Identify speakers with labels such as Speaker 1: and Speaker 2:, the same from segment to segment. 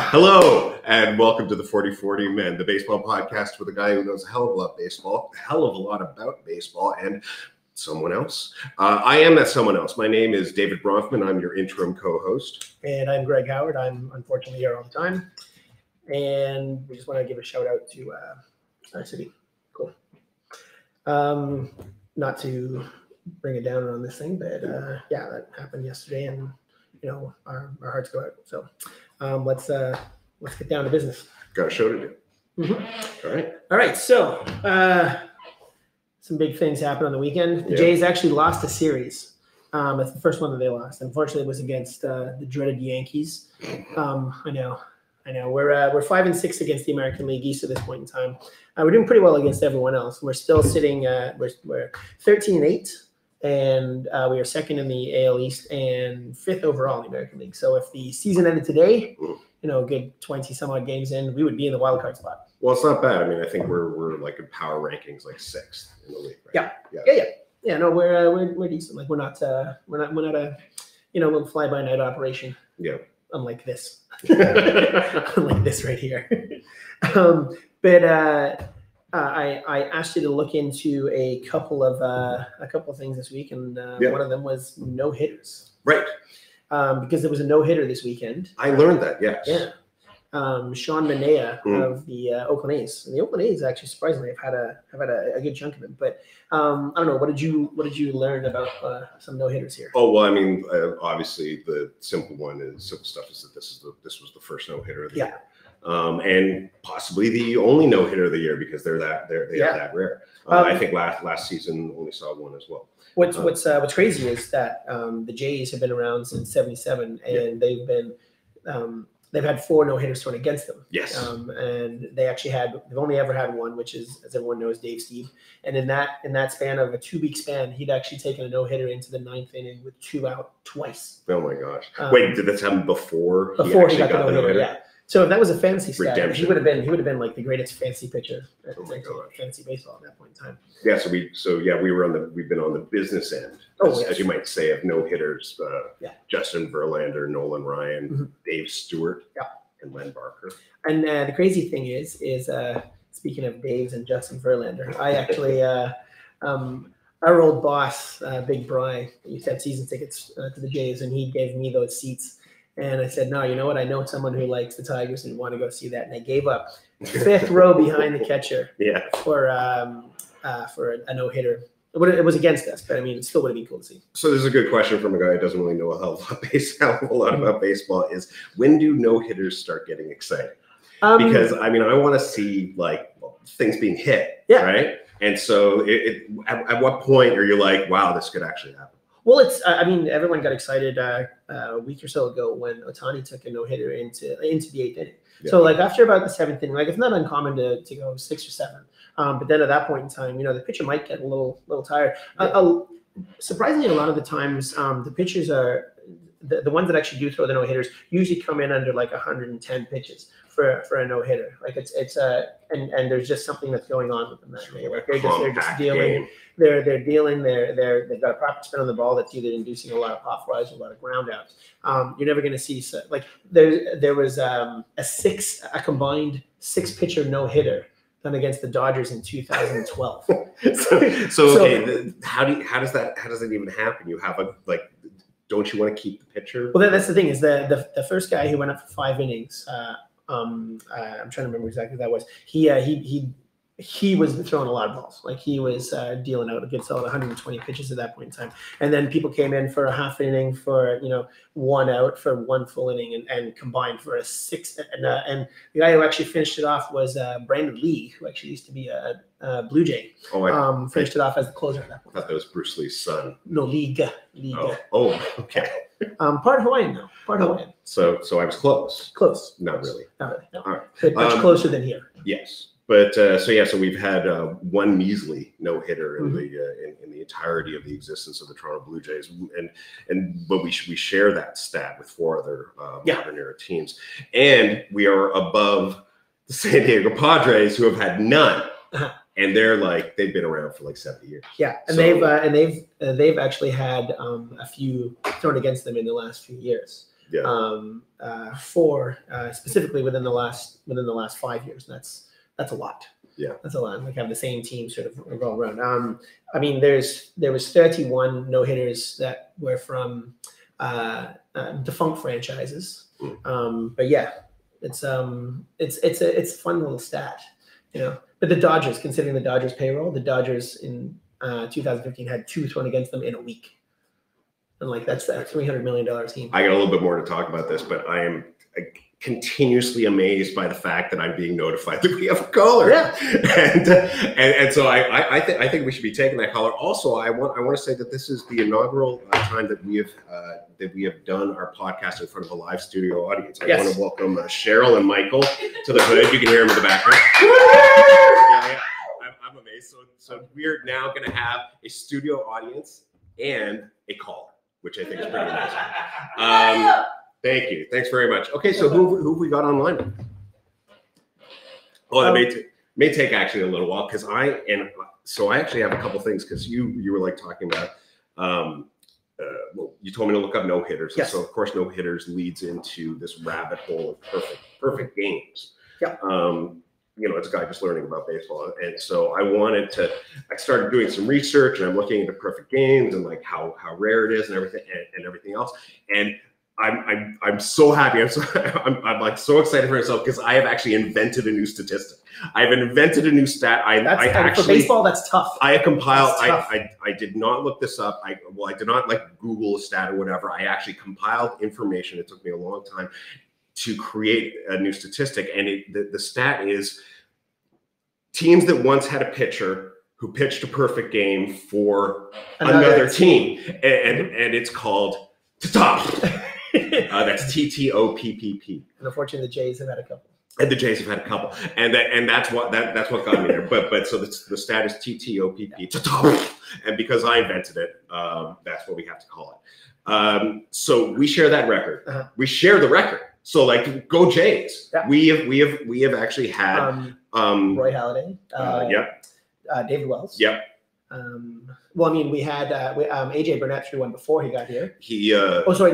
Speaker 1: Hello, and welcome to the 4040 Men, the baseball podcast with a guy who knows a hell of a lot about baseball, and someone else. I am that someone else. My name is David Bronfman. I'm your interim co-host.
Speaker 2: And I'm Greg Howard. I'm unfortunately here all the time. And we just want to give a shout out to our city. Cool. Not to bring it down on this thing, but yeah, that happened yesterday, and you know our hearts go out. So let's get down to business.
Speaker 1: Got a show to do.
Speaker 2: Mm-hmm. All right. So some big things happened on the weekend. The Jays actually lost a series. It's the first one that they lost. Unfortunately, it was against the dreaded Yankees. I know. We're 5-6 against the American League East at this point in time. We're doing pretty well against everyone else. We're still sitting. We're 13-8, and we are second in the AL East and fifth overall in the American League. So if the season ended today, a good 20 some odd games in, we would be in the wild card spot.
Speaker 1: Well, it's not bad. I mean, I think we're like in power rankings, like sixth in the league. Right?
Speaker 2: Yeah. No, we're decent. Like we're not a little fly by night operation.
Speaker 1: Yeah.
Speaker 2: Unlike this, unlike this right here. But I asked you to look into a couple of things this week, and one of them was no hitters.
Speaker 1: Right.
Speaker 2: Because there was a no hitter this weekend.
Speaker 1: I learned that. Yes.
Speaker 2: Yeah. Sean Manaea of the Oakland A's. And the Oakland A's actually surprisingly have had a good chunk of them. But I don't know. What did you learn about some no hitters here?
Speaker 1: Oh well, I mean, obviously the simple stuff is that this was the first no hitter of the year, and possibly the only no hitter of the year because they are that rare. I think last season only saw one as well.
Speaker 2: What's crazy is that the Jays have been around since '77, and they've had 4 no-hitters thrown against them.
Speaker 1: Yes.
Speaker 2: And they've only ever had one, which is, as everyone knows, Dave Stieb. And in that span of a 2-week span, he'd actually taken a no-hitter into the 9th inning with 2 out twice.
Speaker 1: Oh my gosh. Wait, did this happen before
Speaker 2: he got the no-hitter? Yeah. So if that was a fantasy stat, he would have been like the greatest fantasy pitcher at fantasy baseball at that point in time.
Speaker 1: Yeah, we've been on the business end, as you might say, of no hitters. Justin Verlander, Nolan Ryan, Dave Stewart, and Len Barker. And
Speaker 2: the crazy thing is speaking of Daves and Justin Verlander, I actually our old boss, Big Bry, used to have season tickets to the Jays, and he gave me those seats. And I said, no, you know what? I know someone who likes the Tigers and want to go see that. And I gave up 5th row behind the catcher for a no-hitter. It was against us, but I mean, it still would have been cool to see.
Speaker 1: So there's a good question from a guy who doesn't really know a hell of a lot about baseball is, when do no-hitters start getting exciting? Because, I mean, I want to see, like, things being hit, right? And so at what point are you like, wow, this could actually happen?
Speaker 2: Well, everyone got excited a week or so ago when Ohtani took a no-hitter into the 8th inning. Yeah. So, like, after about the 7th inning, like, it's not uncommon to go 6 or 7. But then at that point in time, the pitcher might get a little tired. Surprisingly, a lot of the times, the pitchers are the ones that actually do throw the no-hitters usually come in under like 110 pitches for a no-hitter. Like and there's just something that's going on with them that day. Like they're just dealing. They're dealing. They've got a proper spin on the ball that's either inducing a lot of pop flies or a lot of ground outs. You're never going to see like there was a combined 6-pitcher no-hitter done against the Dodgers in 2012.
Speaker 1: How does that even happen? You have don't you want to keep the pitcher?
Speaker 2: Well, that's the thing is the first guy who went up for 5 innings. I'm trying to remember exactly who that was. He was throwing a lot of balls. Like he was dealing out a good solid 120 pitches at that point in time. And then people came in for a half inning for 1 out for 1 full inning and combined for a 6. And the guy who actually finished it off was Brandon Lee, who actually used to be a Blue Jay. Finished it off as the closer at that point.
Speaker 1: I thought that was Bruce Lee's son.
Speaker 2: No, League.
Speaker 1: Oh, okay.
Speaker 2: Part Hawaiian though. Hawaiian.
Speaker 1: So I was close.
Speaker 2: Close.
Speaker 1: Not really.
Speaker 2: No.
Speaker 1: All right.
Speaker 2: But much closer than here.
Speaker 1: Yes. But so we've had one measly no hitter in the entirety of the existence of the Toronto Blue Jays, but we share that stat with 4 other modern era teams, and we are above the San Diego Padres, who have had none. And they've been around for like 70 years.
Speaker 2: Yeah, and they've actually had a few thrown against them in the last few years. Yeah. 4 specifically within the last 5 years. And that's a lot.
Speaker 1: Yeah,
Speaker 2: that's a lot. Like have the same team sort of roll around. I mean, there was 31 no hitters that were from defunct franchises. But yeah, it's a fun little stat, you know. But the Dodgers, considering the Dodgers payroll, the Dodgers in 2015 had 2 thrown against them in a week, and like that's that $300 million team.
Speaker 1: I got a little bit more to talk about this, but I am continuously amazed by the fact that I'm being notified that we have a caller.
Speaker 2: Yeah,
Speaker 1: and so I think we should be taking that caller. Also, I want to say that this is the inaugural time that we have done our podcast in front of a live studio audience. I want to welcome Cheryl and Michael to the hood. You can hear them in the background. Yeah. I'm amazed. So we're now going to have a studio audience and a caller, which I think is pretty amazing. Thank you. Thanks very much. Okay, so who have we got online? Oh, that may take actually a little while because I actually have a couple things because you were like talking about. Well, you told me to look up no hitters, and so of course no hitters leads into this rabbit hole of perfect games.
Speaker 2: Yeah.
Speaker 1: You know, it's a guy just learning about baseball, and so I started doing some research, and I'm looking into perfect games and like how rare it is and everything else, and I'm so happy. I'm like so excited for myself because I have actually invented a new statistic. I've invented a new stat.
Speaker 2: For baseball, that's tough.
Speaker 1: I compiled. I did not look this up. I did not like Google a stat or whatever. I actually compiled information. It took me a long time to create a new statistic, and the stat is teams that once had a pitcher who pitched a perfect game for another team, and it's called TOPP. That's TTOPPP.
Speaker 2: And unfortunately, the Jays have had a couple.
Speaker 1: And the Jays have had a couple, and that's what got me there. But so the stat is TTOPP, and because I invented it, that's what we have to call it. So we share that record. We share the record. So like, go Jays. Yeah. We have actually had
Speaker 2: Roy Halladay. David Wells.
Speaker 1: Yep.
Speaker 2: Well, I mean, we had AJ Burnett threw one before he got here.
Speaker 1: He
Speaker 2: was a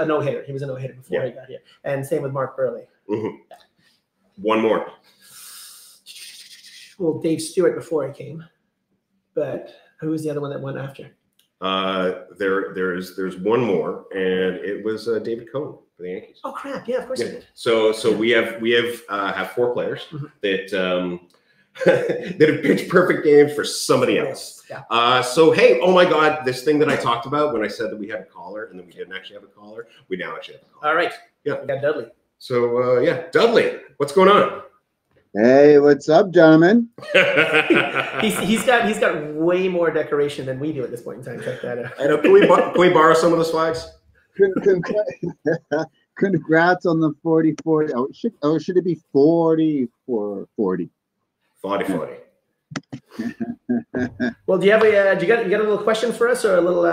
Speaker 2: no hitter. He was a no hitter before he got here, and same with Mark Burley.
Speaker 1: Mm-hmm. Yeah. One more.
Speaker 2: Well, Dave Stewart before he came, but who was the other one that went after?
Speaker 1: There's one more, and it was David Cohn for the Yankees.
Speaker 2: Oh crap! Yeah, of course he did.
Speaker 1: So we have 4 players that. That have pitched perfect games for somebody else. Yeah. So hey, oh my God, this thing that I talked about when I said that we had a caller and then we didn't actually have a caller, we now actually have a caller.
Speaker 2: All right.
Speaker 1: Yeah.
Speaker 2: We got Dudley.
Speaker 1: So Dudley, what's going on?
Speaker 3: Hey, what's up, gentlemen?
Speaker 2: he's got way more decoration than we do at this point in time. Check that out.
Speaker 1: I know. Can we borrow some of those flags?
Speaker 3: Congrats on the 40-40. Should it be 40-40?
Speaker 1: 40.
Speaker 2: Well, do you have you got a little question for us or a little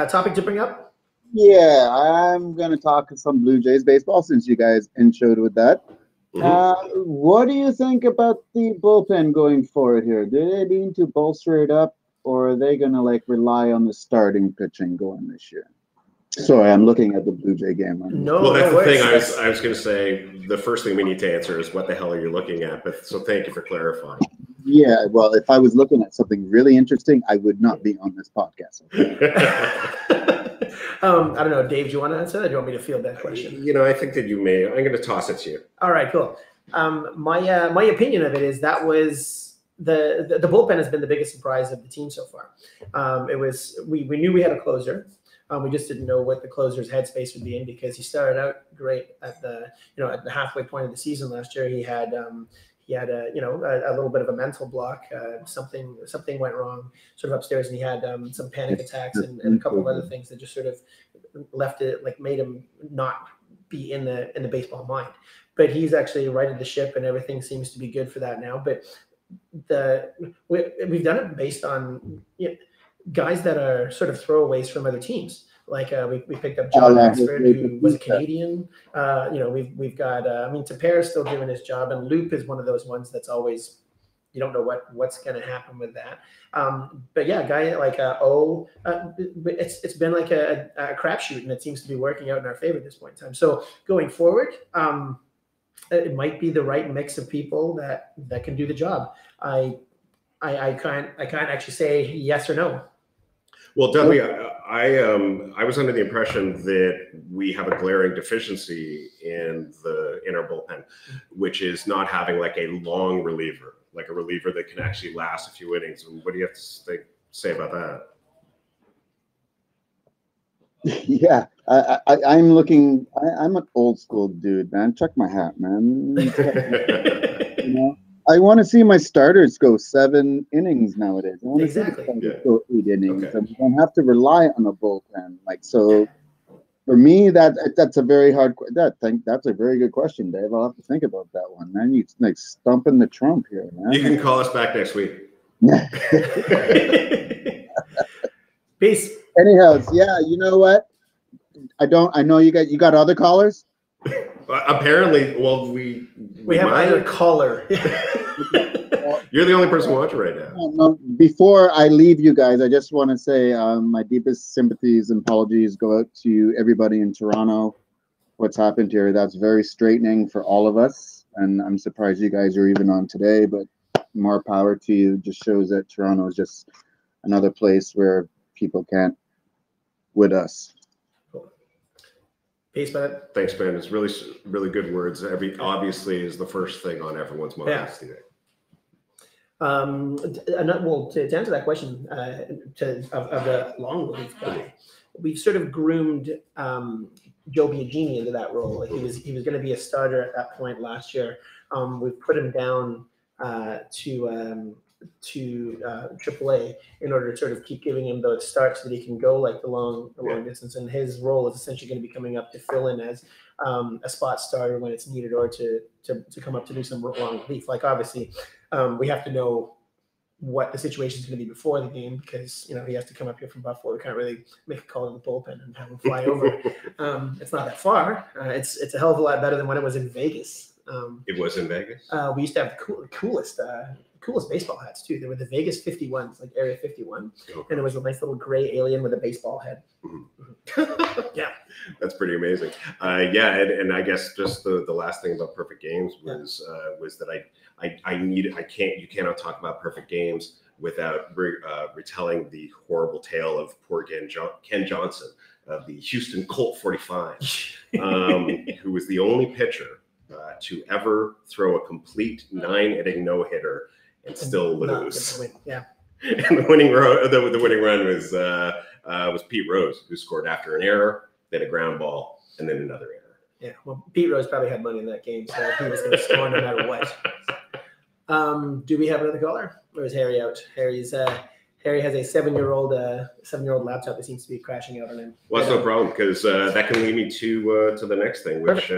Speaker 2: topic to bring up?
Speaker 3: Yeah, I'm gonna talk some Blue Jays baseball since you guys introed with that. Mm-hmm. What do you think about the bullpen going forward here? Do they need to bolster it up, or are they gonna rely on the starting pitching going this year? Sorry, I'm looking at the Blue Jay game.
Speaker 1: Well, that's the thing. I was going to say the first thing we need to answer is what the hell are you looking at? But so thank you for clarifying.
Speaker 3: Yeah, well, if I was looking at something really interesting, I would not be on this podcast.
Speaker 2: I don't know, Dave. Do you want to answer that? Or do you want me to field that question?
Speaker 1: You know, I think that you may. I'm going to toss it to you.
Speaker 2: All right, cool. My opinion of it is that was the bullpen has been the biggest surprise of the team so far. It was we knew we had a closer. We just didn't know what the closer's headspace would be in because he started out great at the halfway point of the season last year. He had a little bit of a mental block. Something went wrong sort of upstairs, and he had some panic attacks and a couple of other things that just sort of left it made him not be in the baseball mind. But he's actually righted the ship, and everything seems to be good for that now. But we've done it based on guys that are sort of throwaways from other teams. Like we picked up John Axford, who was a Canadian. We've got Tepera is still doing his job, and Loop is one of those ones that's always, you don't know what's going to happen with that. But yeah, a guy like it's been like a crapshoot, and it seems to be working out in our favor at this point in time. So going forward, it might be the right mix of people that can do the job. I can't actually say yes or no.
Speaker 1: Well, Dudley, I was under the impression that we have a glaring deficiency in our bullpen, which is not having like a long reliever, like a reliever that can actually last a few innings. What do you have to say about that?
Speaker 3: Yeah, I'm looking. I'm an old school dude, man. Check my hat, man. I want to see my starters go 7 innings nowadays. I want to see the starters go 8 innings. Okay. And we don't have to rely on a bullpen. So for me, that's a very hard. That's a very good question, Dave. I'll have to think about that one, man. You like stumping the trump here, man.
Speaker 1: You can call us back next week.
Speaker 2: Peace.
Speaker 3: Anyhow, yeah, you know what? I know you got other callers.
Speaker 1: Apparently, well, we
Speaker 2: have another caller.
Speaker 1: You're the only person watching right now.
Speaker 3: No, before I leave you guys, I just want to say my deepest sympathies and apologies go out to everybody in Toronto. What's happened here, that's very straightening for all of us. And I'm surprised you guys are even on today, but more power to you. Just shows that Toronto is just another place where people can't with us.
Speaker 2: Peace, man.
Speaker 1: Thanks, Ben. It's really, really good words. Obviously is the first thing on everyone's mind today.
Speaker 2: Well, to answer that question, of the long relief guy, we've sort of groomed Joe Biagini into that role. Like he was going to be a starter at that point last year. We've put him down to AAA in order to sort of keep giving him those starts so that he can go like the long distance. And his role is essentially going to be coming up to fill in as a spot starter when it's needed, or to come up to do some long relief. Like obviously, we have to know what the situation is going to be before the game, because he has to come up here from Buffalo. We can't really make a call in the bullpen and have him fly over. It's not that far. It's a hell of a lot better than when it was in Vegas.
Speaker 1: It was in Vegas.
Speaker 2: We used to have the coolest baseball hats too. They were the Vegas 51s, like Area 51, and it was a nice little gray alien with a baseball head. Yeah,
Speaker 1: that's pretty amazing. And I guess just the last thing about perfect games was that you cannot talk about perfect games without retelling the horrible tale of poor Ken Johnson of the Houston Colt 45, who was the only pitcher to ever throw a complete 9-inning no-hitter and still lose.
Speaker 2: Yeah.
Speaker 1: And the winning run was Pete Rose, who scored after an error, then a ground ball, and then another error.
Speaker 2: Yeah, well, Pete Rose probably had money in that game, so he was going to score no matter what. Do we have another caller, or is Harry out? Harry has a 7-year-old laptop that seems to be crashing out on him.
Speaker 1: Well, that's no problem, because that can lead me to the next thing, which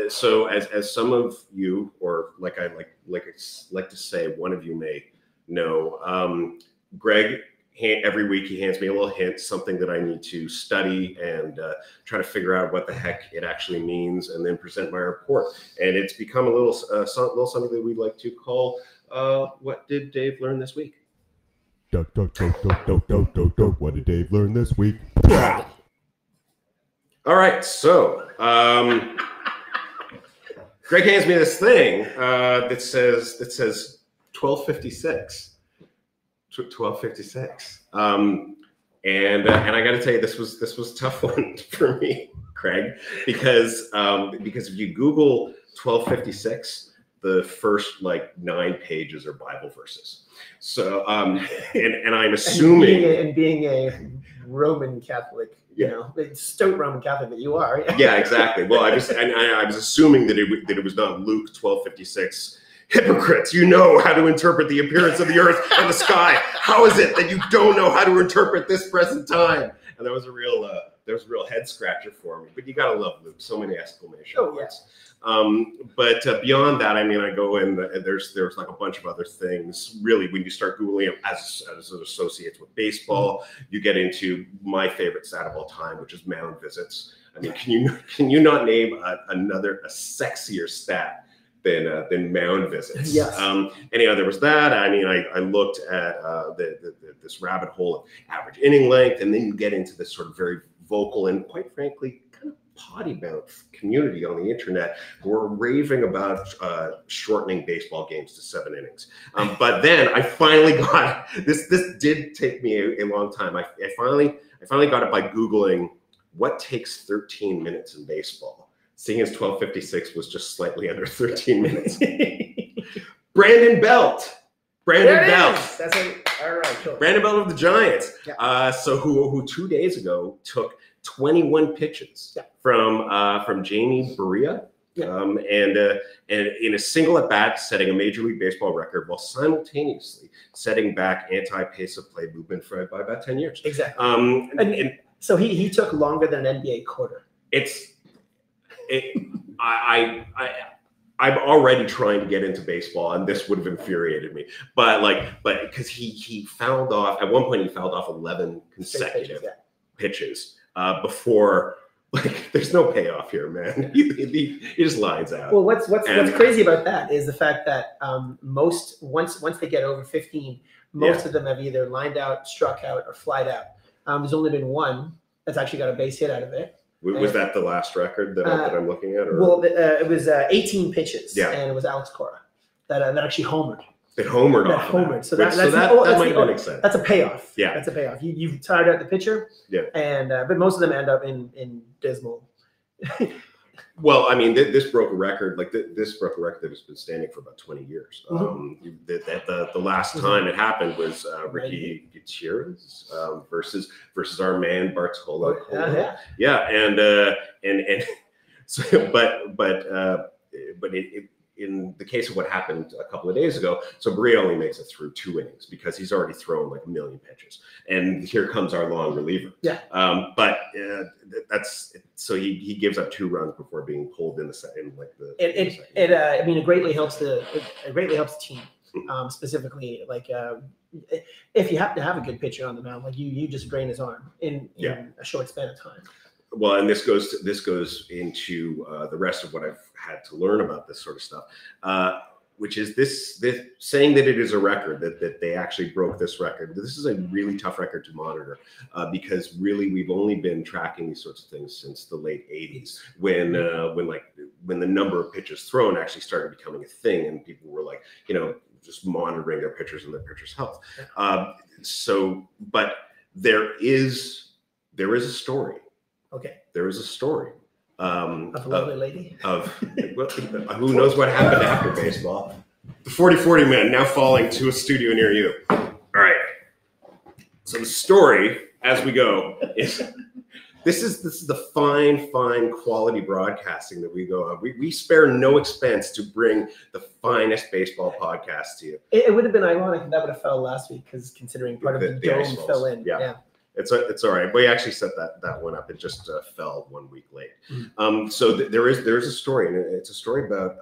Speaker 1: so as some of you, or like I like to say, one of you may know, Greg, every week he hands me a little hint, something that I need to study and try to figure out what the heck it actually means, and then present my report. And it's become a little something that we'd like to call "What Did Dave Learn This Week?"
Speaker 4: What did Dave learn this week?
Speaker 1: All right, so Greg hands me this thing that says 1256. 1256. And I got to tell you, this was a tough one for me, Craig, because if you Google 1256, the first 9 pages are Bible verses. So and I'm assuming,
Speaker 2: being a Roman Catholic, stout Roman Catholic that you are.
Speaker 1: Yeah, exactly. Well, I was assuming that it was not Luke 12:56. Hypocrites, you know how to interpret the appearance of the earth and the sky. How is it that you don't know how to interpret this present time? and that was a real head scratcher for me. But you gotta love Luke. So many exclamation points. But beyond that, I mean, I go in. There's like a bunch of other things. Really, when you start googling it as it associates with baseball, you get into my favorite stat of all time, which is mound visits. I mean, can you not name a sexier stat than mound visits?
Speaker 2: Yes.
Speaker 1: Anyhow, there was that. I mean, I looked at this rabbit hole of average inning length, and then you get into this sort of very vocal and, quite frankly, kind of potty mouth community on the internet who are raving about shortening baseball games to 7 innings. But then I finally got this. This did take me a long time. I finally got it by Googling what takes 13 minutes in baseball. Seeing as 12:56 was just slightly under 13 minutes. Brandon Belt. Brandon Belt.
Speaker 2: That's all right. Cool.
Speaker 1: Brandon Belt of the Giants.
Speaker 2: Yeah.
Speaker 1: So who 2 days ago took 21 pitches from Jamie Berea.
Speaker 2: Yeah.
Speaker 1: And in a single at bat, setting a Major League Baseball record while simultaneously setting back anti-pace of play movement by about 10 years.
Speaker 2: Exactly.
Speaker 1: And
Speaker 2: so he took longer than an NBA quarter.
Speaker 1: I'm already trying to get into baseball, and this would have infuriated me. But because he fouled off at one point, he fouled off 11 consecutive pitches before. Like, there's no payoff here, man. He just lines out.
Speaker 2: Well, what's crazy about that is the fact that once they get over 15, most of them have either lined out, struck out, or flied out. There's only been one that's actually got a base hit out of it.
Speaker 1: Was that the last record that I'm looking at? Or?
Speaker 2: Well, it was 18 pitches,
Speaker 1: and
Speaker 2: it was Alex Cora that actually homered.
Speaker 1: It homered off.
Speaker 2: Homered. So
Speaker 1: that might make sense.
Speaker 2: That's a payoff.
Speaker 1: Yeah,
Speaker 2: that's a payoff. You've tired out the pitcher.
Speaker 1: Yeah,
Speaker 2: and but most of them end up in dismal.
Speaker 1: Well, I mean, this broke a record. Like this broke a record that has been standing for about 20 years. The last time it happened was Ricky Gutierrez versus our man Bartolo. And so, but in the case of what happened a couple of days ago, so Berea only makes it through 2 innings because he's already thrown like 1 million pitches, and here comes our long reliever.
Speaker 2: Yeah.
Speaker 1: But that's so he gives up 2 runs before being pulled in the second.
Speaker 2: I mean, it greatly helps the team, specifically like if you happen to have a good pitcher on the mound, like you just drain his arm in a short span of time.
Speaker 1: Well, and this goes into the rest of what I've had to learn about this sort of stuff, which is this saying that it is a record, that they actually broke this record. This is a really tough record to monitor because really we've only been tracking these sorts of things since the late 80s when the number of pitches thrown actually started becoming a thing, and people were like, just monitoring their pitchers and their pitchers' health. But there is a story.
Speaker 2: Okay.
Speaker 1: There was a story
Speaker 2: of a lovely lady.
Speaker 1: Who knows what happened after baseball. The 40-40 man now falling to a studio near you. All right. So the story, as we go, is this is the fine quality broadcasting that we go on. We spare no expense to bring the finest baseball podcast to you.
Speaker 2: It would have been ironic if that would have fell last week, because considering part of the dome fell in.
Speaker 1: Yeah. It's all right. We actually set that one up. It just fell 1 week late. So there is a story, and it's a story about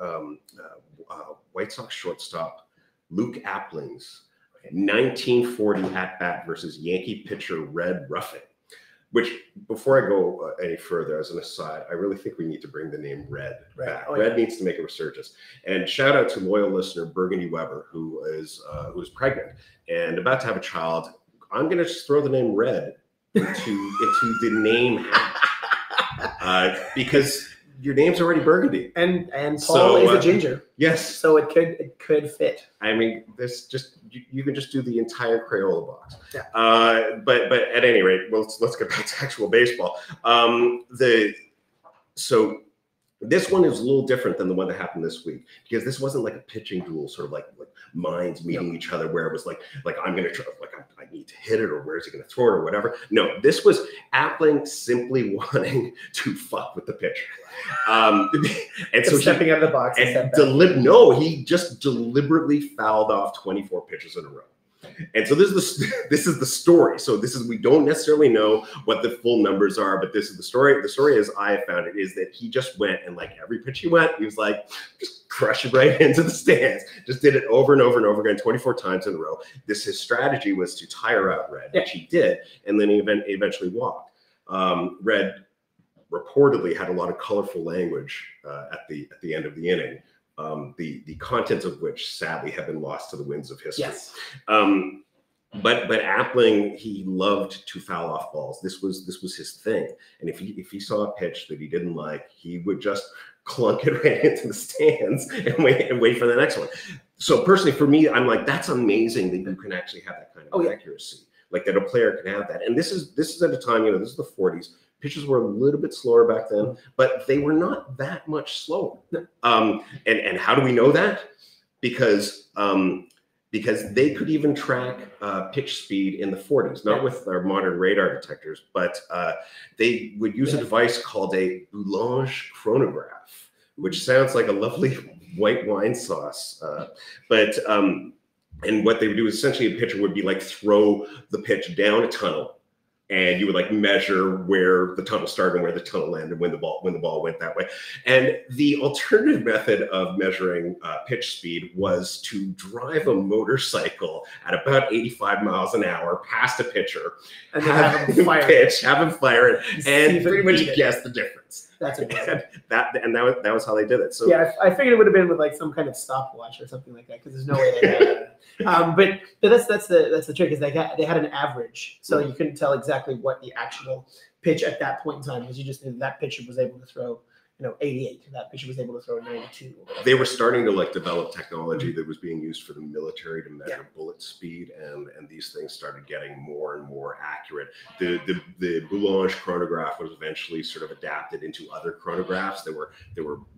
Speaker 1: White Sox shortstop Luke Appling's 1940 at bat versus Yankee pitcher Red Ruffin. Which, before I go any further, as an aside, I really think we need to bring the name Red back. Red needs to make a resurgence. And shout out to loyal listener Burgundy Weber, who is pregnant and about to have a child. I'm going to just throw the name Red into the name hat because your name's already Burgundy, and
Speaker 2: Paul is a ginger.
Speaker 1: Yes,
Speaker 2: so it could fit. I mean,
Speaker 1: this just you can just do the entire Crayola box.
Speaker 2: Yeah.
Speaker 1: But at any rate, let's get back to actual baseball. So this one is a little different than the one that happened this week, because this wasn't like a pitching duel, sort of like minds meeting each other, where it was like I'm going to try, I need to hit it, or where's he going to throw it, or whatever. No, this was Appling simply wanting to fuck with the pitcher, and so
Speaker 2: stepping out of the box.
Speaker 1: He just deliberately fouled off 24 pitches in a row. And so this is the story. So we don't necessarily know what the full numbers are, but this is the story. The story, as I found it, is that he just went and like every pitch he went, he was like, just crush it right into the stands. Just did it over and over and over again, 24 times in a row. His strategy was to tire out Red, which he did, and then he eventually walked. Red reportedly had a lot of colorful language at the end of the inning. The contents of which sadly have been lost to the winds of history.
Speaker 2: Yes.
Speaker 1: But Appling, he loved to foul off balls. This was his thing. And if he saw a pitch that he didn't like, he would just clunk it right into the stands and wait for the next one. So personally, for me, I'm like, that's amazing that you can actually have that kind of accuracy, like that a player can have that. And this is at a time, this is the 40s. Pitches were a little bit slower back then, but they were not that much slower. And how do we know that? Because they could even track pitch speed in the 40s, not with our modern radar detectors, but they would use a device called a Boulange chronograph, which sounds like a lovely white wine sauce. And what they would do is essentially a pitcher would be like throw the pitch down a tunnel, and you would like measure where the tunnel started and where the tunnel ended when the ball went that way. And the alternative method of measuring pitch speed was to drive a motorcycle at about 85 miles an hour past a pitcher,
Speaker 2: and have him fire
Speaker 1: it, and pretty much guess the difference.
Speaker 2: That's amazing.
Speaker 1: That was how they did it. So
Speaker 2: yeah, I figured it would have been with like some kind of stopwatch or something like that, because there's no way they had it. But that's the trick, is they had an average, so you couldn't tell exactly what the actual pitch at that point in time, because you just knew that pitcher was able to throw 88, and that pitcher was able to throw 92.
Speaker 1: They were starting to like develop technology that was being used for the military to measure bullet speed, and these things started getting more and more accurate. The Boulange chronograph was eventually sort of adapted into other chronographs that were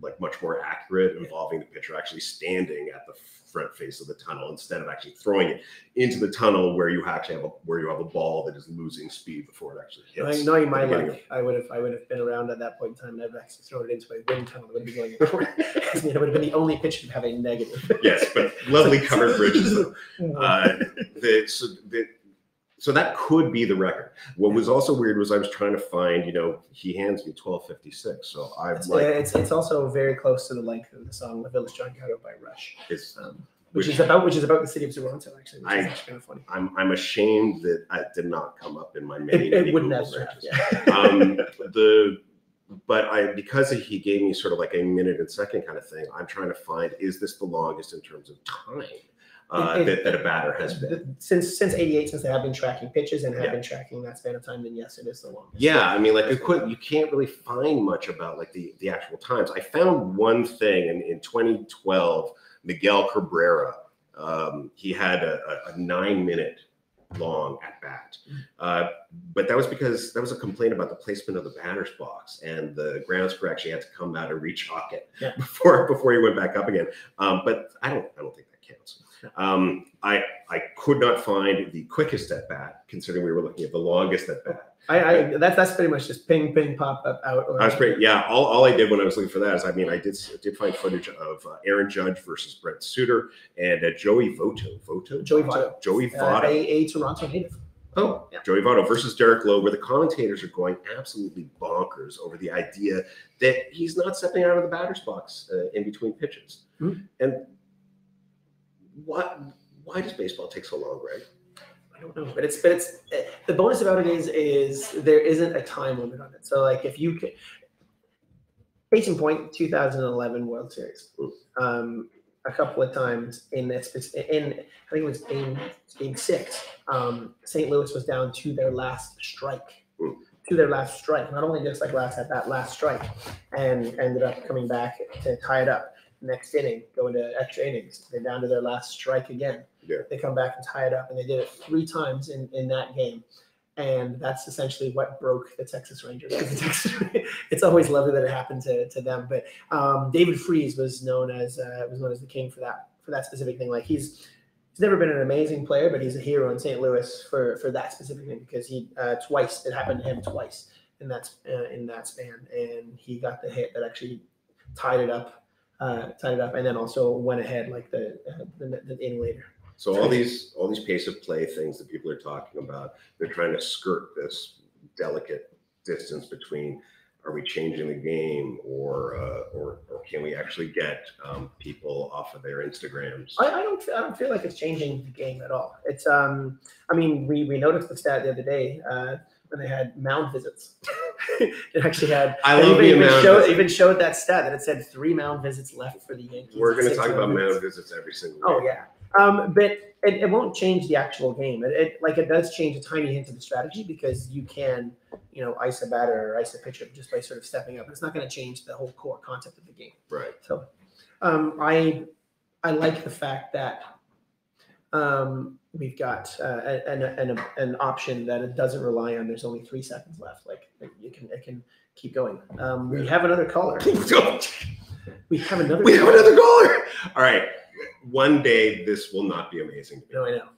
Speaker 1: like much more accurate, involving the pitcher actually standing at the front face of the tunnel instead of actually throwing it into the tunnel where you actually have a ball that is losing speed before it actually hits.
Speaker 2: Knowing my luck, I would have been around at that point in time. Never actually thrown it into a wind tunnel. It would be going. It would have been the only pitch to have a negative.
Speaker 1: Yes, but lovely covered bridges. So that could be the record. What was also weird was I was trying to find, he hands me 12:56. So
Speaker 2: it's also very close to the length of the song "La Village John Gatto" by Rush, which is about the city of Toronto, actually, which is actually kind of funny.
Speaker 1: I'm ashamed that it did not come up in my many
Speaker 2: wouldn't
Speaker 1: Google
Speaker 2: have.
Speaker 1: searches. But because he gave me sort of like a minute and second kind of thing, I'm trying to find, is this the longest in terms of time that a batter has been?
Speaker 2: Since 88, since they have been tracking pitches and have been tracking that span of time, then yes, it is the longest.
Speaker 1: Yeah, I mean, like you can't really find much about like the actual times. I found one thing in 2012, Miguel Cabrera, he had a 9-minute long at bat, but that was because that was a complaint about the placement of the batter's box, and the grounds crew actually had to come out and rechalk it before he went back up again. But I don't think that counts. I could not find the quickest at bat, considering we were looking at the longest at bat.
Speaker 2: That's pretty much just ping, ping, pop up, out.
Speaker 1: I was pretty, all I did when I was looking for that is, I did find footage of Aaron Judge versus Brent Suter and Joey Votto. Joey Votto.
Speaker 2: A Toronto native.
Speaker 1: Oh, yeah. Joey Votto versus Derek Lowe, where the commentators are going absolutely bonkers over the idea that he's not stepping out of the batter's box in between pitches. Mm-hmm. And why does baseball take so long, Greg?
Speaker 2: I don't know, but it's the bonus about it is there isn't a time limit on it. So like if you could, case in point, 2011 World Series, a couple of times in I think it was game 6, St. Louis was down to their last strike. Not only just like that last strike, and ended up coming back to tie it up. Next inning, going to extra innings. They're down to their last strike again. Yeah. They come back and tie it up, and they did it 3 times in that game. And that's essentially what broke the Texas Rangers. It's always lovely that it happened to them. But David Freese was known as the king for that specific thing. Like he's never been an amazing player, but he's a hero in St. Louis for that specific thing, because he it happened to him twice in that span, and he got the hit that actually tied it up, and then also went ahead like the inning later.
Speaker 1: So all these pace of play things that people are talking about, they're trying to skirt this delicate distance between, are we changing the game, or can we actually get people off of their Instagrams?
Speaker 2: I don't feel like it's changing the game at all. It's I mean, we noticed the stat the other day when they had mound visits. It actually had.
Speaker 1: I love
Speaker 2: even showed that stat that it said 3 mound visits left for the Yankees.
Speaker 1: We're going to talk about mound visits every single day.
Speaker 2: Oh yeah. But it won't change the actual game. It does change a tiny hint of the strategy, because you can, ice a batter or ice a pitcher just by sort of stepping up. It's not going to change the whole core concept of the game.
Speaker 1: Right.
Speaker 2: So, I like the fact that we've got an option that it doesn't rely on. There's only 3 seconds left. Like it can keep going. We have another caller. We have another
Speaker 1: caller. All right. One day this will not be amazing.
Speaker 2: No, I know.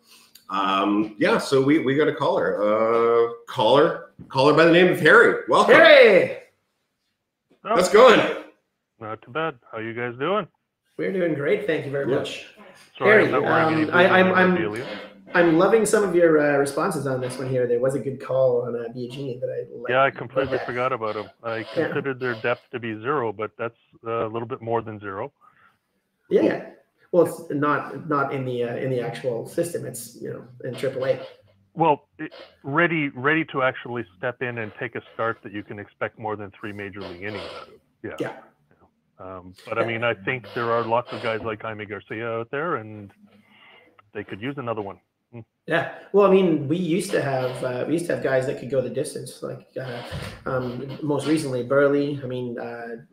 Speaker 1: Yeah, so we got a caller. Caller by the name of Harry. Welcome.
Speaker 2: Harry!
Speaker 1: How's it going?
Speaker 5: Not too bad. How you guys doing?
Speaker 2: We're doing great. Thank you very much.
Speaker 5: Sorry,
Speaker 2: Harry, I'm loving some of your responses on this one here. There was a good call on Biagini that I liked.
Speaker 5: Yeah, I completely forgot about him. I considered their depth to be 0, but that's a little bit more than 0.
Speaker 2: Yeah. Well, it's not in the actual system. It's in AAA.
Speaker 5: Well, ready to actually step in and take a start that you can expect more than 3 major league innings out of. Yeah. But I mean, I think there are lots of guys like Jaime Garcia out there, and they could use another one.
Speaker 2: Yeah. Well, I mean, we used to have guys that could go the distance. Like most recently, Burley. I mean,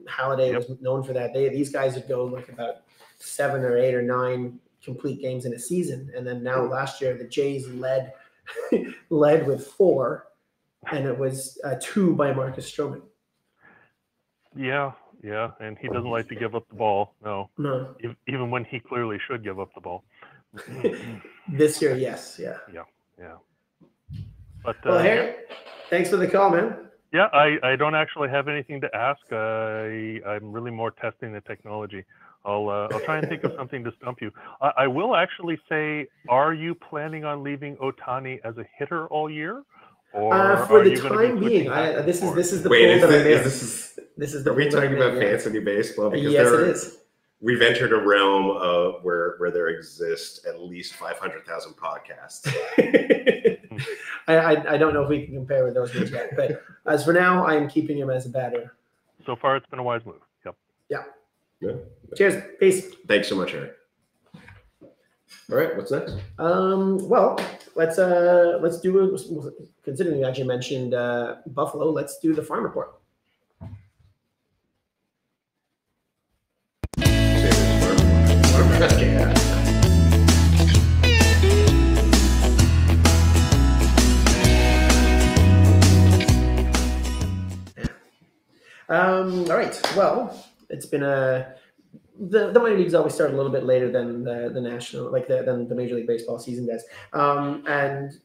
Speaker 2: Halladay was known for that. These guys would go like about 7 or 8 or 9 complete games in a season, and then now last year the Jays led with 4, and it was 2 by Marcus Stroman.
Speaker 5: Yeah, and he doesn't like to give up the ball. No. Even when he clearly should give up the ball.
Speaker 2: This year, yes, yeah.
Speaker 5: But
Speaker 2: well, Harry, thanks for the call, man.
Speaker 5: Yeah, I don't actually have anything to ask. I'm really more testing the technology. I'll try and think of something to stump you. I will actually say, are you planning on leaving Ohtani as a hitter all year? Or
Speaker 2: for the time being, this is the
Speaker 1: Wait,
Speaker 2: poll that I made.
Speaker 1: This is the. Are we talking about fantasy baseball? Because
Speaker 2: yes, it is.
Speaker 1: We've entered a realm of where there exist at least 500,000 podcasts.
Speaker 2: I don't know if we can compare with those ones yet, but as for now, I am keeping him as a batter.
Speaker 5: So far, it's been a wise move. Yep.
Speaker 2: Yeah. Cheers. Peace.
Speaker 1: Thanks so much, Eric. All right, what's next?
Speaker 2: Well, let's do considering you actually mentioned Buffalo, let's do the farm report.
Speaker 1: Yeah.
Speaker 2: All right. Well, it's been the minor leagues always start a little bit later than the national, than the Major League Baseball season does. And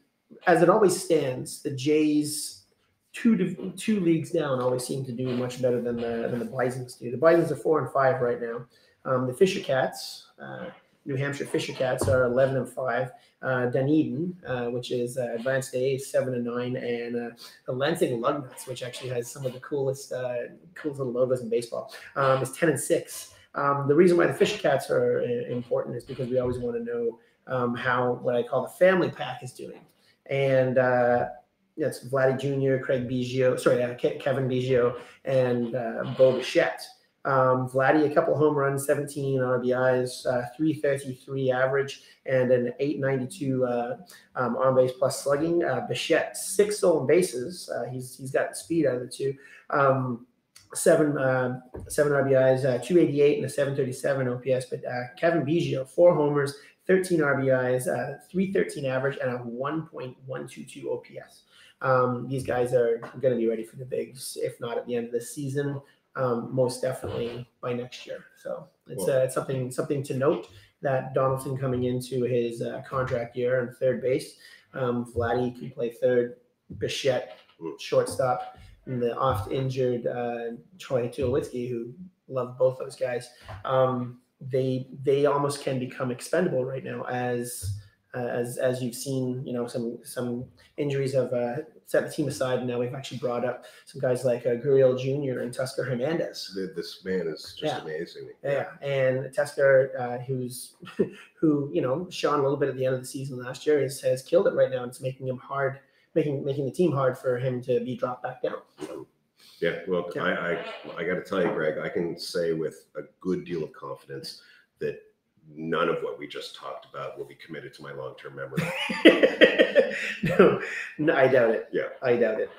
Speaker 2: as it always stands, the Jays, two leagues down, always seem to do much better than the Bisons do. The Bisons are 4-5 right now. The Fisher Cats, New Hampshire Fisher Cats, are 11-5. Dunedin, which is Advanced A, 7-9, and the Lansing Lugnuts, which actually has some of the coolest little logos in baseball, is 10-6. The reason why the Fisher Cats are important is because we always want to know how what I call the family pack is doing, and that's Vladdy Jr., Kevin Biggio, and Bo Bichette. Vladdy, a couple home runs, 17 RBIs, 333 average, and an 892 on base plus slugging. Bichette, 6 stolen bases. He's got speed out of the two. 7 RBIs, 288 and a 737 OPS. But Kevin Biggio, 4 homers, 13 RBIs, 313 average, and a 1.122 OPS. These guys are going to be ready for the bigs, if not at the end of the season. Most definitely by next year. So it's something to note that Donaldson coming into his contract year on third base. Vladdy can play third, Bichette shortstop, and the oft injured Troy Tulowitzki, who love both those guys. they almost can become expendable right now as you've seen, some injuries have set the team aside, and now we've actually brought up some guys like Gurriel Jr. and Tusker Hernandez.
Speaker 1: This man is just amazing.
Speaker 2: Yeah, and Tusker, who shone a little bit at the end of the season last year, has killed it right now. It's making him hard, making the team hard for him to be dropped back down.
Speaker 1: Yeah, well, I got to tell you, Greg, I can say with a good deal of confidence that none of what we just talked about will be committed to my long-term memory.
Speaker 2: No, I doubt it.
Speaker 1: Yeah,
Speaker 2: I doubt it.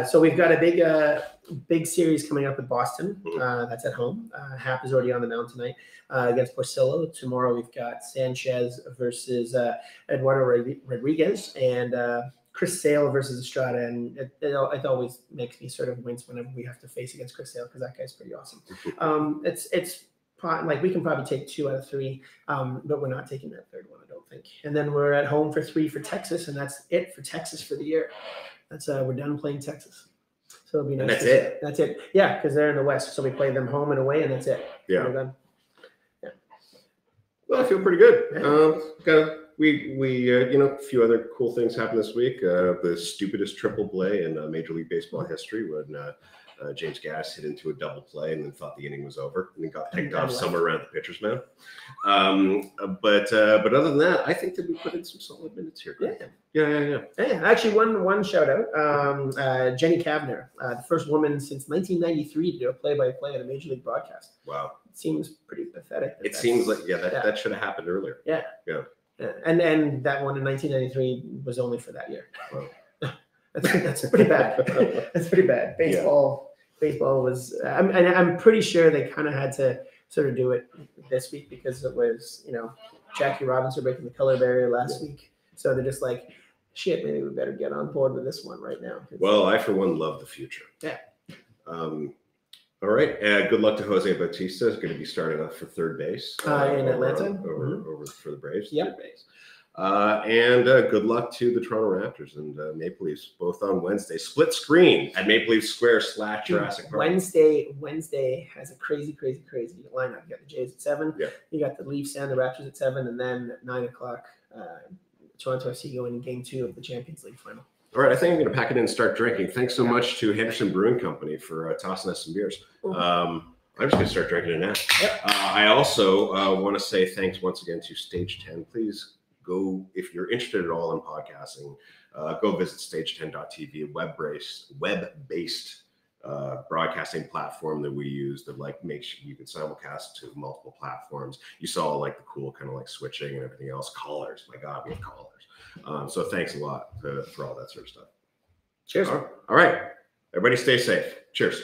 Speaker 2: So we've got a big series coming up with Boston. That's at home. Hap is already on the mound tonight against Porcello. Tomorrow we've got Sanchez versus Eduardo Rodriguez, and Chris Sale versus Estrada, and it always makes me sort of wince whenever we have to face against Chris Sale because that guy's pretty awesome. It's like we can probably take 2 out of 3, but we're not taking that third one, I don't think. And then we're at home for 3 for Texas, and that's it for Texas for the year. That's we're done playing Texas, so it'll be nice.
Speaker 1: And that's it.
Speaker 2: That's it. Yeah, because they're in the West, so we play them home and away, and that's it.
Speaker 1: Yeah.
Speaker 2: We're done. Yeah.
Speaker 1: Well, I feel pretty good. We a few other cool things happened this week. The stupidest triple play in Major League Baseball history when James Gass hit into a double play and then thought the inning was over and then got picked off somewhere around the pitcher's mound. But other than that, I think that we put in some solid minutes here. Yeah.
Speaker 2: Actually, one shout out, Jenny Kavner, the first woman since 1993 to do a play-by-play on a Major League broadcast.
Speaker 1: Wow,
Speaker 2: it seems pretty pathetic.
Speaker 1: It seems like that should have happened earlier.
Speaker 2: Yeah. And that one in 1993 was only for that year.
Speaker 1: Wow.
Speaker 2: That's pretty bad. That's pretty bad. Baseball was. I'm pretty sure they kind of had to sort of do it this week because it was, Jackie Robinson breaking the color barrier last week. So they're just like, shit, maybe we better get on board with this one right now.
Speaker 1: Well, I for one love the future.
Speaker 2: Yeah.
Speaker 1: All right. Good luck to Jose Bautista. Is going to be starting off for third base
Speaker 2: in Atlanta
Speaker 1: over for the Braves.
Speaker 2: Yeah.
Speaker 1: Third base. And good luck to the Toronto Raptors and Maple Leafs, both on Wednesday. Split screen at Maple Leaf Square / Jurassic Park.
Speaker 2: Wednesday has a crazy lineup. You got the Jays at 7.
Speaker 1: Yeah.
Speaker 2: You got the Leafs and the Raptors at 7, and then at 9 o'clock, Toronto FC going in Game 2 of the Champions League final.
Speaker 1: All right, I think I'm going to pack it in and start drinking. Thanks so much to Henderson Brewing Company for tossing us some beers. I'm just going to start drinking it now.
Speaker 2: Yep.
Speaker 1: I also want to say thanks once again to Stage 10. Please go, if you're interested at all in podcasting, go visit stage10.tv, a web-based broadcasting platform that we use that makes sure you can simulcast to multiple platforms. You saw the cool kind of switching and everything else. Callers, my God, we have callers. So thanks a lot for all that sort of stuff.
Speaker 2: Cheers.
Speaker 1: All right. Everybody stay safe. Cheers.